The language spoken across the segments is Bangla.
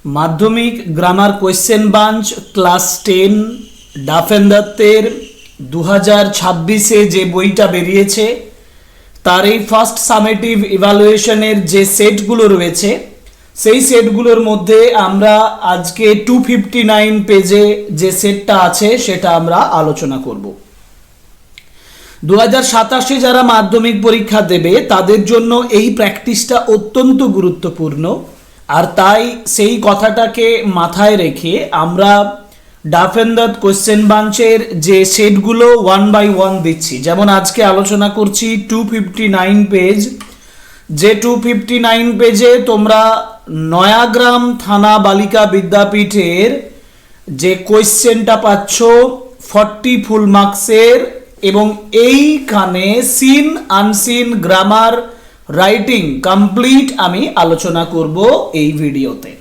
মাধ্যমিক গ্রামার কোয়েশ্চেন বাঞ্চ ক্লাস 10 ডাফেন দত্তের 2026-এ যে বইটা বেরিয়েছে তার এই ফার্স্ট সামেটিভ ইভ্যালুয়েশনের যে সেটগুলো রয়েছে সেই সেটগুলোর মধ্যে আমরা আজকে 259 পেজে যে সেটটা আছে সেটা আমরা আলোচনা করব। 2027-এ যারা মাধ্যমিক পরীক্ষা দেবে তাদের জন্য এই প্র্যাকটিসটা অত্যন্ত গুরুত্বপূর্ণ, আর তাই সেই কথাটাকে মাথায় রেখে আমরা ডাফেন দত্ত কোয়েশ্চেন বাঞ্চের যে সেটগুলো 1 বাই 1 দিচ্ছি। যেমন আজকে আলোচনা করছি 259 পেজ, যে 259 পেজে তোমরা নয়াগ্রাম থানা বালিকা বিদ্যাপীঠের যে কোয়েশ্চেনটা পাচ্ছ 40 ফুল মার্কসের, এবং এইখানে scene unseen grammar writing complete আমি আলোচনা করব এই ভিডিওতে।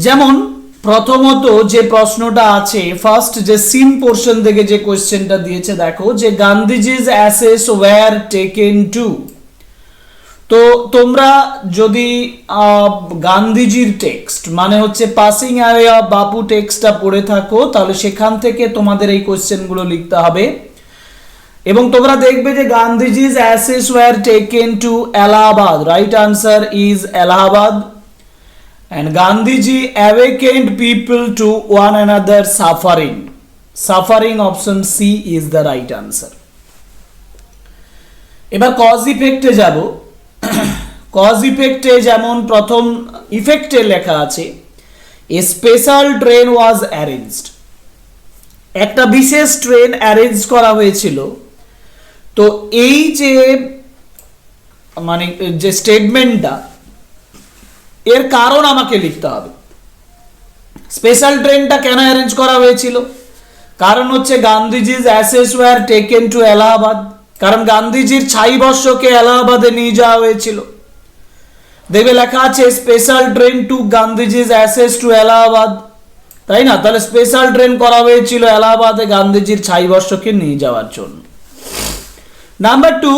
যেমন প্রথমত যে প্রশ্নটা আছে, ফার্স্ট যে সিন পোর্শন থেকে যে কোয়েশ্চেনটা দিয়েছে, দেখো যে Gandhiji's ashes were taken to. তো তোমরা যদি গান্ধীজির টেক্সট মানে হচ্ছে পাসিং অ্যাওয়ে অফ বাপু টেক্সটটা পড়ে থাকো তাহলে সেখান থেকে তোমাদের এই কোয়েশ্চেনগুলো লিখতে হবে। এবং তোমরা দেখবে যে Gandhiji's ashes were taken to Allahabad, right answer is Allahabad. And Gandhiji awakened people to one another suffering. Suffering option C is the right answer. এবার কজ ইফেক্টে যাব। কজ ইফেক্টে যেমন প্রথম ইফেক্টে লেখা আছে a special train was arranged, একটা বিশেষ ট্রেন অ্যারেঞ্জ করা হয়েছিল। তো এই যে মানে যে স্টেটমেন্টটা, এর কারণ আমাকে লিখতে হবে। স্পেশাল ট্রেনটা কেন অ্যারেঞ্জ করা হয়েছিল? কারণ হচ্ছে গান্ধীজির ashes were taken to Allahabad, কারণ গান্ধীজির ছাই বর্ষকে এলাহাবাদে নিয়ে যাওয়া হয়েছিল। দেখবে লেখা আছে স্পেশাল ট্রেন টু গান্ধীজির অ্যাসেস টু এলাহাবাদ, তাই না? তাহলে স্পেশাল ট্রেন করা হয়েছিল এলাহাবাদে গান্ধীজির ছাই বর্ষকে নিয়ে যাওয়ার জন্য। নাম্বার 2,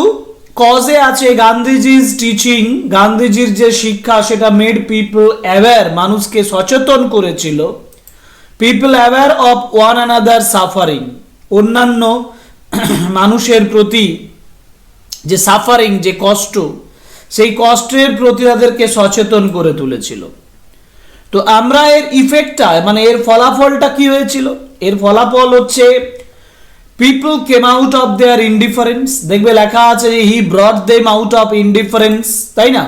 কজে আছে গান্ধীজির টিচিং, গান্ধীজির যে শিক্ষা সেটা মেড পিপল অ্যাওয়্যার, মানুষকে সচেতন করেছিল। People aware of one another suffering, অন্যান্য মানুষের প্রতি যে সাফারিং, যে কষ্ট, সেই কষ্টের প্রতি তাদেরকে সচেতন করে তুলেছিল। তো আমরা এর ইফেক্টটা মানে এর ফলাফলটা কি হয়েছিল? এর ফলাফল হচ্ছে people came out of their indifference, দেখবে লেখা আছে যে he brought them out of indifference, তাই না?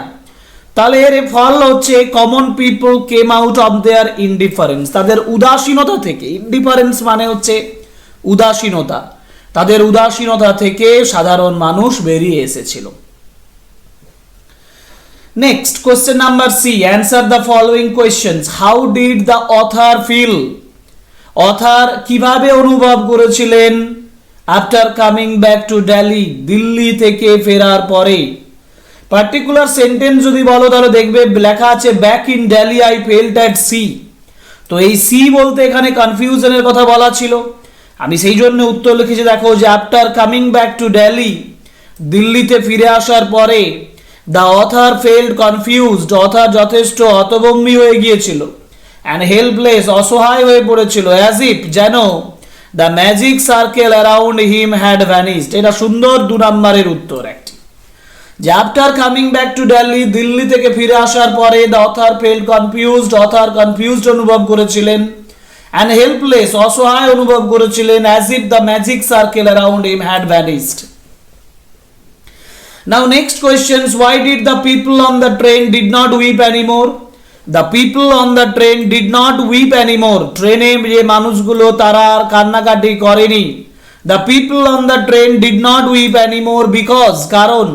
তাহলে এর ফল হচ্ছে common people came out of their indifference, তাদের উদাসীনতা থেকে, indifference মানে হচ্ছে উদাসীনতা, তাদের উদাসীনতা থেকে সাধারণ মানুষ বেরিয়ে এসেছিল। Next question number C, answer the following questions. How did the author feel, author কিভাবে অনুভব করেছিলেন after coming back to Delhi, Delhi থেকে ফেরার পরে। পার্টিকুলার সেন্টেন্স যদি বলো তাহলে দেখবে লেখা আছে back in Delhi I felt at sea. তো এই সি বলতে এখানে কনফিউশনের কথা বলা ছিল, আমি সেই জন্য উত্তর লিখেছি। দেখো যে after coming back to Delhi, দিল্লিতে ফিরে আসার পরে the author felt confused, author যথেষ্ট হতভম্বী হয়ে গিয়েছিল, and helpless, অসহায় হয়ে পড়েছিল, as if, যেন the magic circle around him had vanished। এটা সুন্দর 2 নম্বরের উত্তর একটি, যে after coming back to Delhi, Delhi থেকে ফিরে আসার পরে the author felt confused, author confused অনুভব করেছিলেন, and helpless, অসহায় অনুভব করেছিলেন, as if the magic circle around him had vanished। Now next questions, why did the people on the train did not weep anymore? The people on the train did not weep anymore, ট্রেনে যে মানুষগুলো তারা আর কান্নাকাটি করেনি। The people on the train did not weep anymore because, কারণ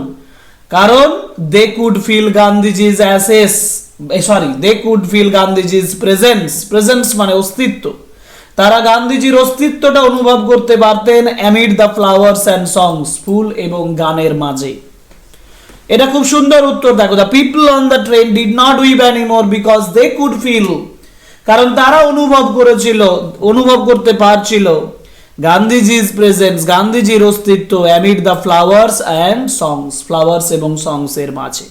they could feel Gandhiji's assess, they could feel Gandhiji's presence মানে অস্তিত্ব, তারা গান্ধীজির অস্তিত্বটা অনুভব করতে পারতেন amid the flowers and songs, ফুল এবং গানের মাঝে। এটা খুব সুন্দর উত্তর। দেখো the people on the train did not weep anymore because they could feel, কারণ তারা অনুভব করতে পারছিল গান্ধীজির প্রেজেন্স, গান্ধীজির অস্তিত্ব amid the flowers and songs, flowers এবং সংস এর মাঝে।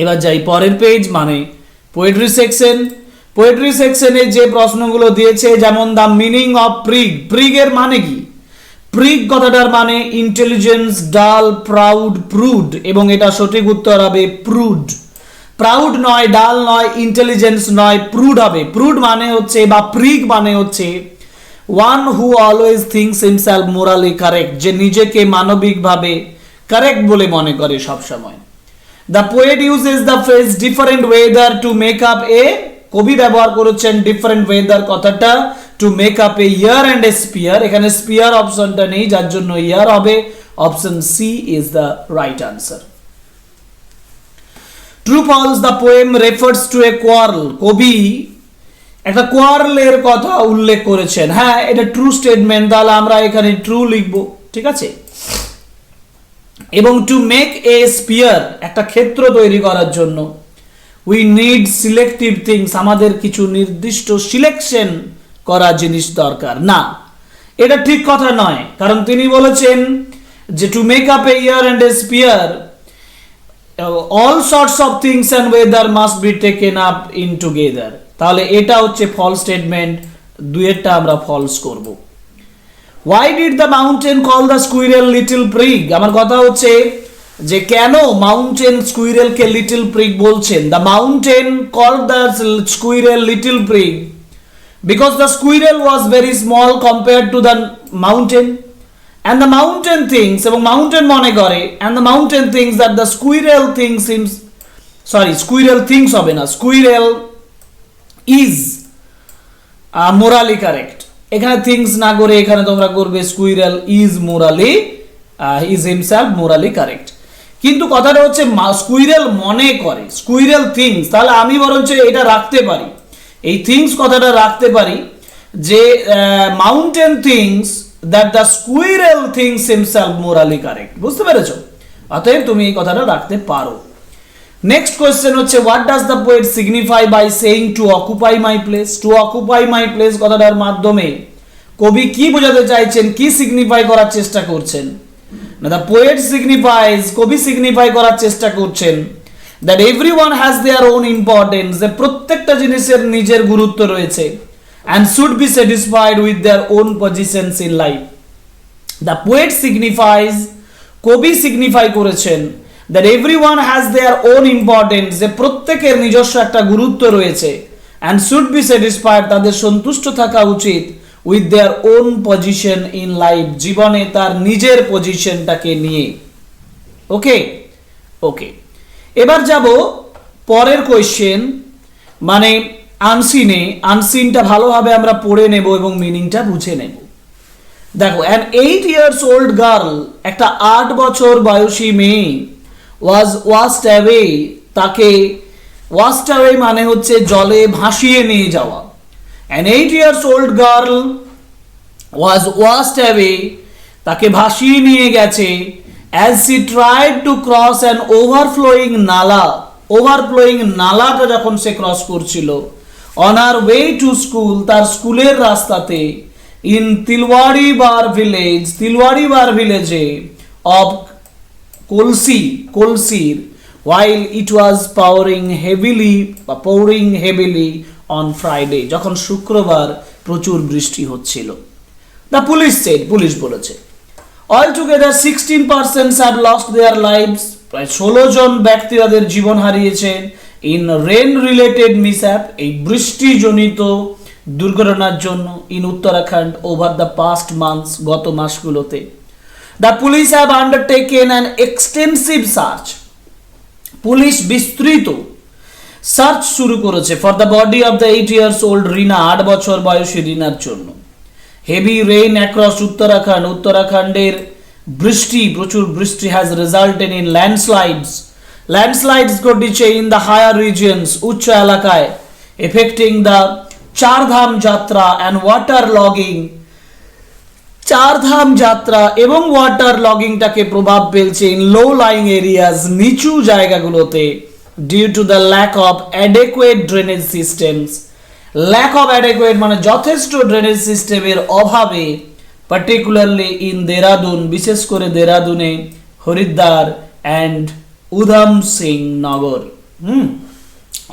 এবার যাই পরের পেজ, মানে পোয়েট্রি সেকশন। পোয়েট্রি সেকশনে যে প্রশ্নগুলো দিয়েছে, যেমন দ্য মিনিং অফ প্রিগ। প্রিগের মানে কি? প্রিগ কথাটার মানে ইন্টেলিজেন্স, ডাল, প্রাউড, প্রুড, এবং এটা সঠিক উত্তর হবে প্রুড। প্রাউড নয়, ডাল নয়, ইন্টেলিজেন্স নয়, প্রুড হবে। প্রুড মানে হচ্ছে, বা প্রিগ মানে হচ্ছে one who always thinks himself morally correct, যে নিজেকে মানবিকভাবে কারেক্ট বলে মনে করে সব সময়। The poet uses the phrase different weather to make up a, কবি ব্যবহার করেছেন ডিফারেন্ট ওয়েদার কথাটা to make up a year and a spear. এখানে স্পিয়ার অপশনটা নেই, যার জন্য ইয়ার হবে। Option C is the right answer. True false, the poem refers to a quarrel. কবি একটা কোয়ার্লের কথা উল্লেখ করেছেন। হ্যাঁ, এটা ট্রু স্টেটমেন্ট, তাহলে আমরা এখানে ট্রু লিখবো, ঠিক আছে। এবং টু মেক এ স্পিয়ার, একটা ক্ষেত্র তৈরি করার জন্য উই নিড সিলেক্টিভ থিংস, আমাদের কিছু নির্দিষ্ট সিলেকশন করা জিনিস দরকার। না, এটা ঠিক কথা নয়, কারণ তিনি বলেছেন যে two make up a year and a spear all sorts of things and weather must be taken up in together, তাহলে এটা হচ্ছে ফলস স্টেটমেন্ট, দুইয়েরটা আমরা ফলস করব। why did the mountain call the squirrel little prig, আমার কথা হচ্ছে যে কেন মাউন্টেন স্কুইরেলকে লিটল প্রিগ বলছেন। the mountain called the squirrel little prig because the squirrel was very small compared to the mountain, and the mountain thinks, এবং mountain মনে করে, and the mountain thinks that the squirrel thinks him, squirrel thinks হবে না, squirrel is morally correct। এখানে থিংস না করে এখানে তোমরা করবে squirrel is morally is himself morally correct। কিন্তু কথাটা হচ্ছে squirrel মনে করে, squirrel thinks, তাহলে আমি বরঞ্চ এটা রাখতে পারি, এই থিংস কথাটা রাখতে পারি যে mountain thinks that the squirrel thinks himself morally correct, বুঝতে পেরেছো? অতএব তুমি এই কথাটা রাখতে পারো। নেক্সট কোয়েশ্চেন হচ্ছে what does the poet signify by saying to occupy my place. To occupy my place কথাটার মাধ্যমে কবি কি বোঝাতে চাইছেন, কি সিগনিফাই করার চেষ্টা করছেন? না, দ্য পোয়েট সিগনিফাইজ, কবি সিগনিফাই করার চেষ্টা করছেন that everyone has their own importance, যে প্রত্যেকটা জিনিসের নিজের গুরুত্ব রয়েছে, and should be satisfied with their own positions in life. The poet signifies, কবি signify করেছেন that everyone has their own importance, যে প্রত্যেকের নিজস্ব একটা গুরুত্ব রয়েছে, and should be satisfied, তাদের সন্তুষ্ট থাকা উচিত with their own position in life, জীবনে তার নিজের পজিশনটাকে নিয়ে। ওকে ওকে, এবার যাব পরের কোয়েশ্চেন, মানে আনসিনে। আনসিনটা ভালোভাবে আমরা পড়ে নেব এবং মিনিংটা বুঝে নেব। দেখো, an 8 years old girl, একটা 8 বছর বয়সী মেয়ে, was washed away, তাকে washed away মানে হচ্ছে জলে ভাসিয়ে নিয়ে যাওয়া। an 8 years old girl was washed away, তাকে ভাসিয়ে নিয়ে গেছে as she tried to cross an overflowing নালা। ওভারফ্লোয়িং নালাটা যখন সে ক্রস করছিল, on her way to school, তার স্কুলের রাস্তাতে, in তিলওয়াড়িবার ভিলেজ, তিলওয়াড়িবার ভিলেজে of কলসির, while it was pouring heavily on Friday, যখন শুক্রবার প্রচুর বৃষ্টি হচ্ছিল। The police said, পুলিশ বলেছে, altogether 16 persons have lost their lives, প্রায় 16 জন ব্যক্তি তাদের জীবন হারিয়েছেন in rain related mishap, এই বৃষ্টিজনিত দুর্ঘটনার জন্য in Uttarakhand over the past months, গত মাসগুলোতে। The police have undertaken an extensive search, police বিস্তৃত সার্চ শুরু করেছে for the body of the 8 years old রিনা, 8 বছর বয়সী রিনার জন্য। heavy rain across উত্তরাখণ্ড, উত্তরাখণ্ডের বৃষ্টি, প্রচুর বৃষ্টি has resulted in landslides ঘটেছে in the higher regions, উচ্চ এলাকায়, affecting the চারধাম যাত্রা and water logging, চারধাম যাত্রা এবং ওয়াটার লগিংটাকে প্রভাব ফেলছে in low lying areas, নিচু জায়গাগুলোতে, due to the lack of adequate drainage systems, lack of adequate মানে যথেষ্ট ড্রেনেজ সিস্টেমের অভাবে, particularly in দেরাদুন, বিশেষ করে দেরাদুনে, হরিদ্বার and উধম সিং নগর।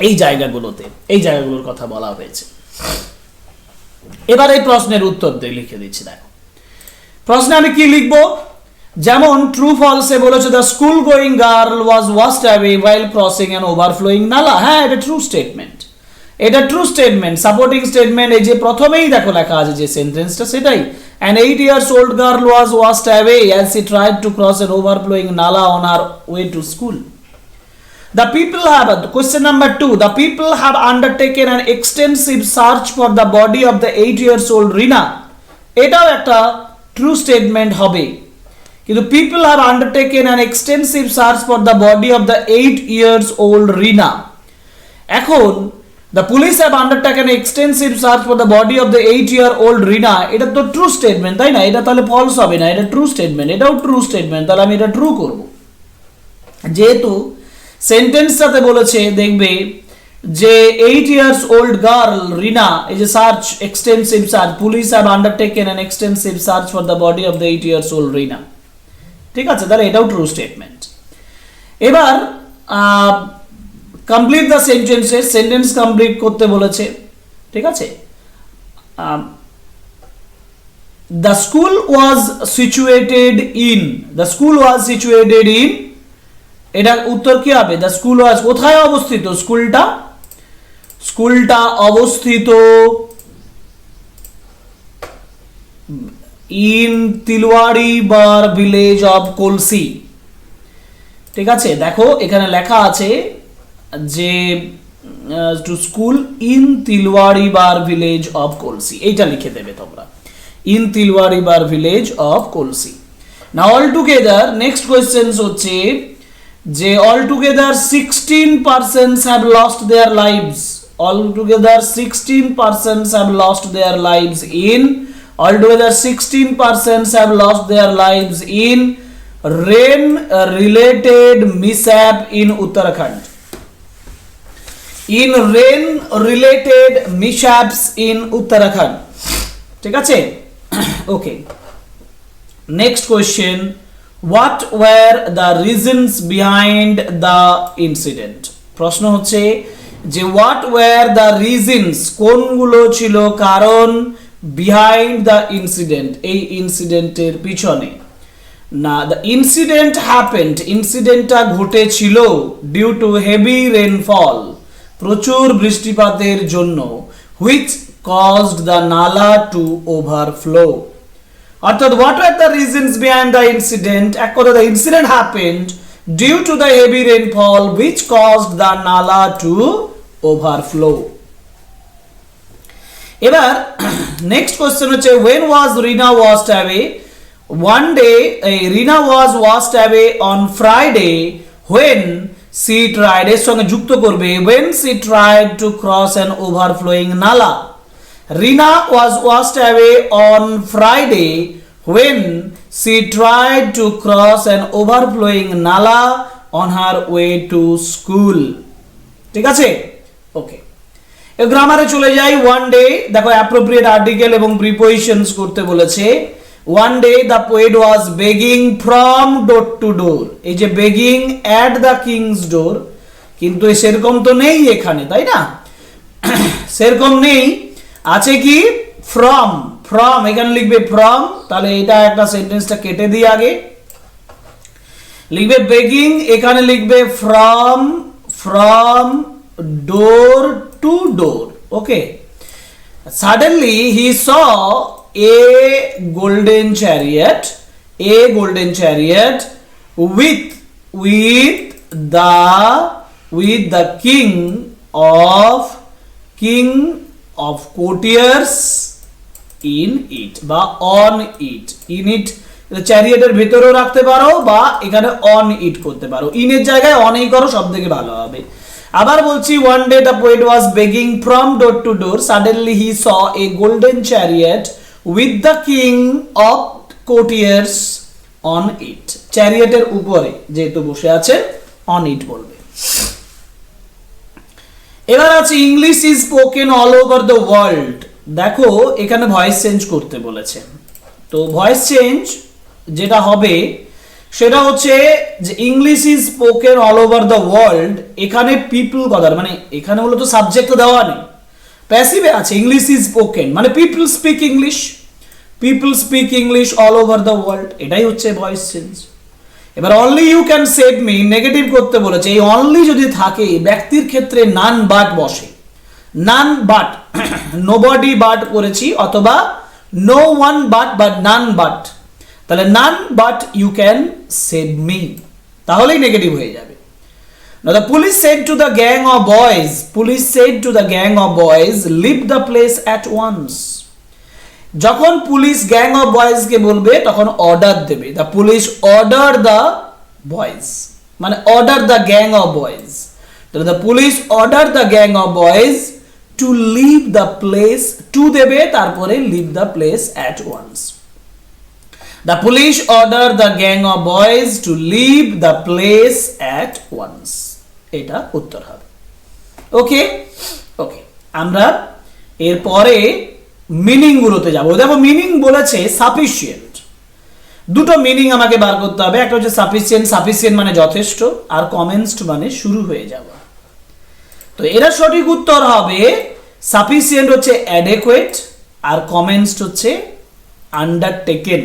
এই জায়গাগুলোর কথা বলা হয়েছে। এবার এই প্রশ্নের উত্তর দিয়ে লিখে দিচ্ছি। দেখো প্রশ্নে আমি কি লিখবো, যেমন ট্রু ফলসে বলেছে the school going girl was washed away while crossing an overflowing নালা। হ্যাঁ, এটা ট্রু স্টেটমেন্ট, সাপোর্টিং স্টেটমেন্ট। এই যে প্রথমেই দেখো লেখা আছে যে সেন্টেন্সটা, সেটাই। An 8 years old girl was washed away as she tried to cross an overflowing nala on her way to school. Question number 2, the people have undertaken an extensive search for the body of the 8 years old Rina. এটাও একটা true statement হবে, কিন্তু people have undertaken an extensive search for the body of the 8 years old Rina. এখন the police have undertaken an extensive search for the body of the 8-year-old Rina. এটা তো ট্রু স্টেটমেন্ট, তাই না? এটা তাহলে ফলস হবে না, এটা ট্রু স্টেটমেন্ট, এটাও ট্রু স্টেটমেন্ট, তাহলে আমি এটা ট্রু করব। যেহেতু সেন্টেন্সটাতে বলেছে, দেখবে যে 8 years old girl Rina, এই যে search, extensive search, police have undertaken an extensive search for the body of the 8 years old Rina। ঠিক আছে, তাহলে এটাও ট্রু স্টেটমেন্ট। এবার complete the sentences, sentence complete করতে বলেছে। ঠিক আছে, the school was situated in, এটা উত্তর কি হবে? দ্য স্কুল ওয়াজ কোথায় অবস্থিত? স্কুলটা অবস্থিত in Tilwari Bar village of Kalsi. ঠিক আছে, দেখো এখানে লেখা আছে যে to school in Tilwari Bar village of Kalsi, এইটা লিখে দেবে তোমরা, in Tilwari Bar village of Kalsi. না অল টুগেদার নেক্সট কোয়েশ্চেন্স হচ্ছে যে all together 16 persons have lost their lives, altogether 16 persons have lost their lives in, altogether 16 persons have lost their lives in rain related mishap in Uttarakhand, in rain related mishaps in Uttarakhand। ঠিক আছে, okay. Next question, what were the reasons behind the incident? প্রশ্ন হচ্ছে যে what were the reasons, কোনগুলো ছিল কারণ, behind the incident, এই ইনসিডেন্টের পিছনে। না, the incident happened, ইনসিডেন্টটা ঘটেছিল due to heavy rainfall, প্রচুর বৃষ্টিপাতের জন্য, which caused the nala to overflow। অর্থাৎ what were the reasons behind the incident? এক কথা, the incident happened due to the heavy rainfall which caused the nala to overflow। এবার নেক্সট কোশ্চেন হচ্ছে when was Rina washed away? One day Rina was washed away on Friday when she tried, এর সঙ্গে যুক্ত করবে when she tried to cross an overflowing nala। Rina was washed away on Friday when she tried to cross an overflowing nala on her way to school। ঠিক আছে, ওকে। গ্রামারে চলে যাই। ওয়ান ডে, দেখো অ্যাপ্রোপ্রিয়েট আর্টিকেল এবং প্রিপোজিশনস করতে বলেছে। One day the poet was begging from door to door, এই যে begging at the king's door, কিন্তু সেরকম তো নেই এখানে, তাই না? সেরকম নেই, আছে কি ফ্রম, এখানে লিখবে ফ্রম, তাহলে এটা একটা সেন্টেন্সটা কেটে দিই, আগে লিখবে বেগিং, এখানে লিখবে from door to door. Okay, suddenly he saw a golden chariot with the king of courtiers in it বা on it, in it চ্যারিয়েটের ভেতরেও রাখতে পারো বা এখানে on it করতে পারো, in এর জায়গায় on এই করো, সব থেকে ভালো হবে। আবার বলছি, one day the poet was begging from door to door, suddenly he saw a golden chariot with the king of courtiers on it, চ্যারিয়েটের উপরে যেহেতু বসে আছে on it বলবে। এবার আছে English is spoken all over the world. দেখো এখানে ভয়েস চেঞ্জ করতে বলেছে, তো ভয়েস চেঞ্জ যেটা হবে সেটা হচ্ছে যে English is spoken all over the world. এখানে পিপল কথা মানে এখানে মূলত সাবজেক্ট দেওয়া নেই, প্যাসিভে আছে ইংলিশ ইজ স্পোকেন মানে people speak English, people speak English all over the world, এটাই হচ্ছে ভয়েস চেঞ্জ। এবার only you can save me negative করতে বলেছে, এই অনলি যদি থাকে ব্যক্তির ক্ষেত্রে নান বাট বসে, নান বাট নোবডি বাট করেছি অথবা নো ওয়ান বাট বা নান বাট, তাহলে none but you can save me তাহলেই নেগেটিভ হয়ে যাবে। Now the police said to the gang of boys, police said to the gang of boys, leave the place at once. যখন পুলিশ গ্যাং অফ বয়েজ কে বলবে তখন অর্ডার দেবে, the police order the boys মানে order the gang of boys, তাহলে the police order the gang of boys to leave the place, to দেবে তারপরে leave the place at once. The police order the gang of boys to leave the place at once, এটা উত্তর হবে। ওকে ওকে, আমরা এরপরে মিনিং গুলোতে যাবো। দেখো মিনিং বলেছে সাফিসিয়েন্ট, দুটো মিনিং আমাকে বার করতে হবে, একটা হচ্ছে সাফিসিয়েন্ট, সাফিসিয়েন্ট মানে যথেষ্ট, আর কমেন্সড মানে শুরু হয়ে যাওয়া। তো এরা সঠিক উত্তর হবে সাফিসিয়েন্ট হচ্ছে অ্যাডেকুয়েট আর কমেন্সড হচ্ছে আন্ডারটেকেন।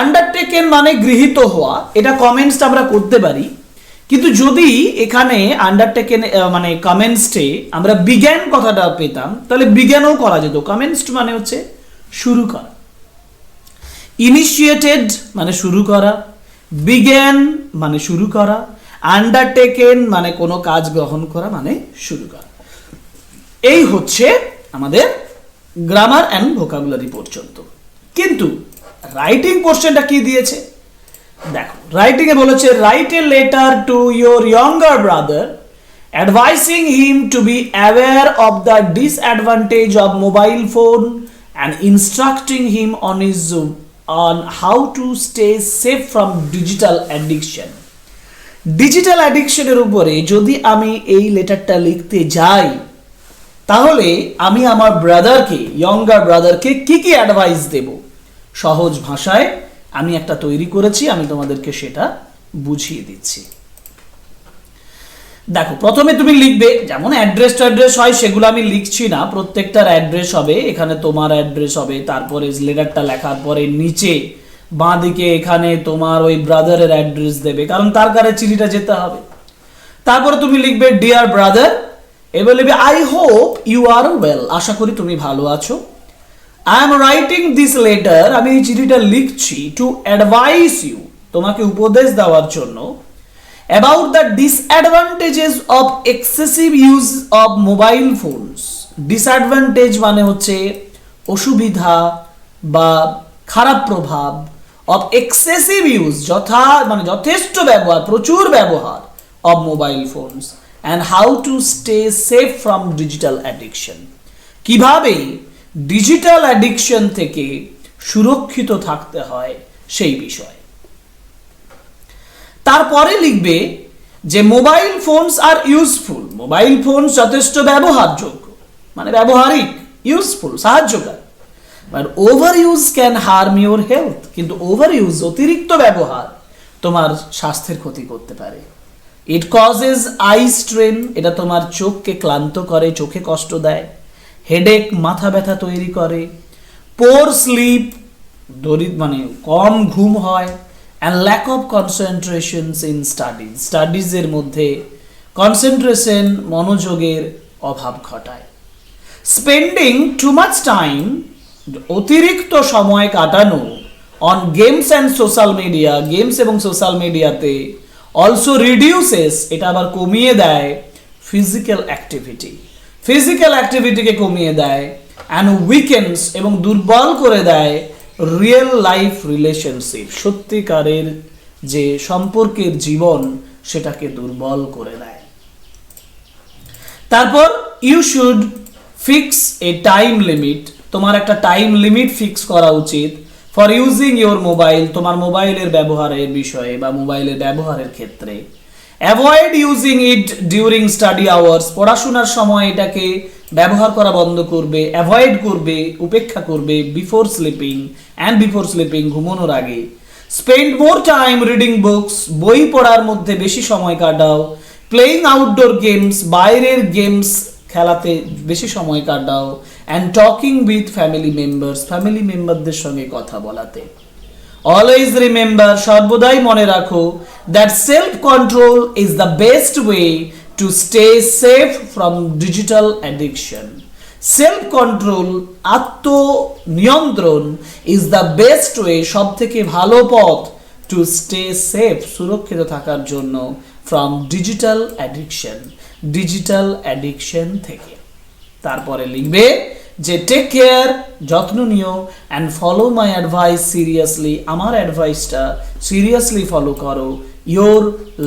আন্ডারটেকেন মানে গৃহীত হওয়া, এটা কমেন্টস আমরা করতে পারি, কিন্তু যদি এখানে আন্ডারটেকেন মানে কমেন্টসে আমরা বিজ্ঞান কথাটা পেতাম তাহলে বিজ্ঞানও করা যেত। কমেন্টস মানে হচ্ছে শুরু করা, ইনিশিয়েটেড মানে শুরু করা, বিজ্ঞান মানে শুরু করা, আন্ডারটেকেন মানে কোনো কাজ গ্রহণ করা মানে শুরু করা। এই হচ্ছে আমাদের গ্রামার অ্যান্ড ভোকাবুলারি পর্যন্ত। কিন্তু রাইটিং পোর্শনটা কি দিয়েছে দেখো, রাইটিং এ বলেছে write a letter to your younger brother advising him to be aware of the disadvantage of mobile phone and instructing him on how to stay safe from digital addiction. Digital অ্যাডিকশনের উপরে যদি আমি এই লেটারটা লিখতে যাই তাহলে আমি আমার ব্রাদারকে, ইয়ঙ্গার ব্রাদারকে কি কি অ্যাডভাইস দেব, সহজ ভাষায় আমি একটা তৈরি করেছি, আমি তোমাদেরকে সেটা বুঝিয়ে দিচ্ছি। দেখো প্রথমে তুমি লিখবে, যেমন অ্যাড্রেস ট্যাড্রেস হয় সেগুলো আমি লিখছি না, প্রত্যেকটার অ্যাড্রেস হবে, এখানে তোমার অ্যাড্রেস হবে, তারপরে লেটারটা লেখার পরে নিচে বাঁ দিকে এখানে তোমার ওই ব্রাদারের অ্যাড্রেস দেবে, কারণ তার কাছে চিঠিটা যেতে হবে। তারপরে তুমি লিখবে ডিয়ার ব্রাদার, এবার লিখবে I hope you are well, আশা করি তুমি ভালো আছো। I am writing this letter, আমি এই চিঠিটা লিখছি, টু অ্যাডভাইস ইউ, তোমাকে উপদেশ দেওয়ার জন্য, about the disadvantages of excessive use of mobile phones. Disadvantage মানে হচ্ছে অসুবিধা বা খারাপ প্রভাব, অফ এক্সেসিভ ইউজ মানে যথেষ্ট ব্যবহার, প্রচুর ব্যবহার, of mobile phones, and how to stay safe from digital addiction, কিভাবে ডিজিটাল অ্যাডিকশন থেকে সুরক্ষিত থাকতে হয় সেই বিষয়। তারপরে লিখবে যে mobile phones are useful, mobile phone যথেষ্ট ব্যবহারযোগ্য মানে ব্যবহারিক, ইউজফুল সাহায্যকারী, but over use can harm your health, কিন্তু ওভার ইউজ অতিরিক্ত ব্যবহার তোমার স্বাস্থ্যের ক্ষতি করতে পারে। ইট কজেস আই স্ট্রেন, এটা তোমার চোখকে ক্লান্ত করে, চোখে কষ্ট দেয়। হেডেক, মাথা ব্যথা তৈরি করে। পোর স্লিপ, মানে কম ঘুম হয়। and lack of concentration in studies, স্টাডিজের মধ্যে কনসেন্ট্রেশন মনোযোগের অভাব ঘটায়। স্পেন্ডিং টু মাচ টাইম, অতিরিক্ত সময় কাটানো, on games and social media, games এবং সোশ্যাল মিডিয়াতে, অলসো রিডিউসেস, এটা আবার কমিয়ে দেয় ফিজিক্যাল অ্যাক্টিভিটি, ফিজিক্যাল অ্যাক্টিভিটিকে কমিয়ে দেয়, অ্যান্ড উইকেন্ডস, এবং দুর্বল করে দেয় রিয়েল লাইফ রিলেশনশিপ, সত্যিকারের যে সম্পর্কের জীবন সেটাকে দুর্বল করে দেয়। তারপর you should fix a time limit, তোমার একটা টাইম লিমিট ফিক্স করা উচিত, ফর ইউজিং ইউর মোবাইল, তোমার মোবাইলের ব্যবহারের বিষয়ে বা মোবাইলের ব্যবহারের ক্ষেত্রে। Avoid using it during study hours, পড়াশোনার সময় এটাকে ব্যবহার করা বন্ধ করবে, অ্যাভয়েড করবে, উপেক্ষা করবে। Before sleeping, and before sleeping, ঘুমানোর আগে। Spend more time reading books, বই পড়ার মধ্যে বেশি সময় কাটাও। প্লেইং আউটডোর গেমস, বাইরের গেমস খেলাতে বেশি সময় কাটাও। And talking with family members, family মেম্বারদের সঙ্গে কথা বলাতে। অলওয়েজ রিমেম্বার, সর্বদাই মনে রাখো, that self control is the best way to stay safe from digital addiction. Self control, আত্মনিয়ন্ত্রণ, ইজ দ্য বেস্ট ওয়ে, সব থেকে ভালো পথ, টু স্টে সেফ, সুরক্ষিত থাকার জন্য, from digital addiction, digital addiction থেকে। তারপরে লিখবে যে টেক কেয়ার, যত্ন নিও, and follow my advice seriously, আমার অ্যাডভাইসটা সিরিয়াসলি ফলো করো। ইয়োর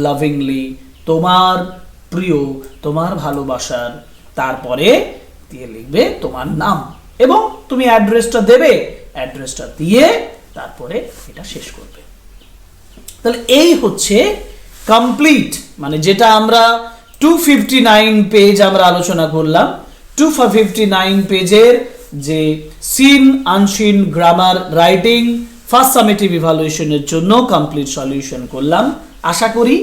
লাভিংলি, তোমার প্রিয়, তোমার ভালোবাসার। তারপরে দিয়ে লিখবে তোমার নাম এবং তুমি অ্যাড্রেসটা দেবে, অ্যাড্রেসটা দিয়ে তারপরে এটা শেষ করবে। তাহলে এই হচ্ছে কমপ্লিট, মানে যেটা আমরা 259 পেজ আমরা আলোচনা করলাম। 259 পেজের যে seen unseen grammar writing first summative ইভালুয়েশনের জন্য কমপ্লিট সলিউশন করলাম। আশা করি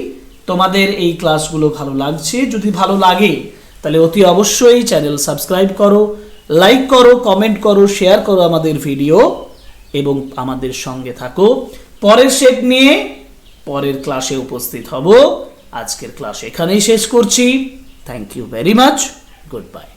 তোমাদের এই ক্লাসগুলো ভালো লাগছে। যদি ভালো লাগে তাহলে অতি অবশ্যই চ্যানেল সাবস্ক্রাইব করো, লাইক করো, কমেন্ট করো, শেয়ার করো আমাদের ভিডিও এবং আমাদের সঙ্গে থাকো। পরের সেট নিয়ে পরের ক্লাসে উপস্থিত হব। আজকের ক্লাস এখানেই শেষ করছি। Thank you very much. Good bye.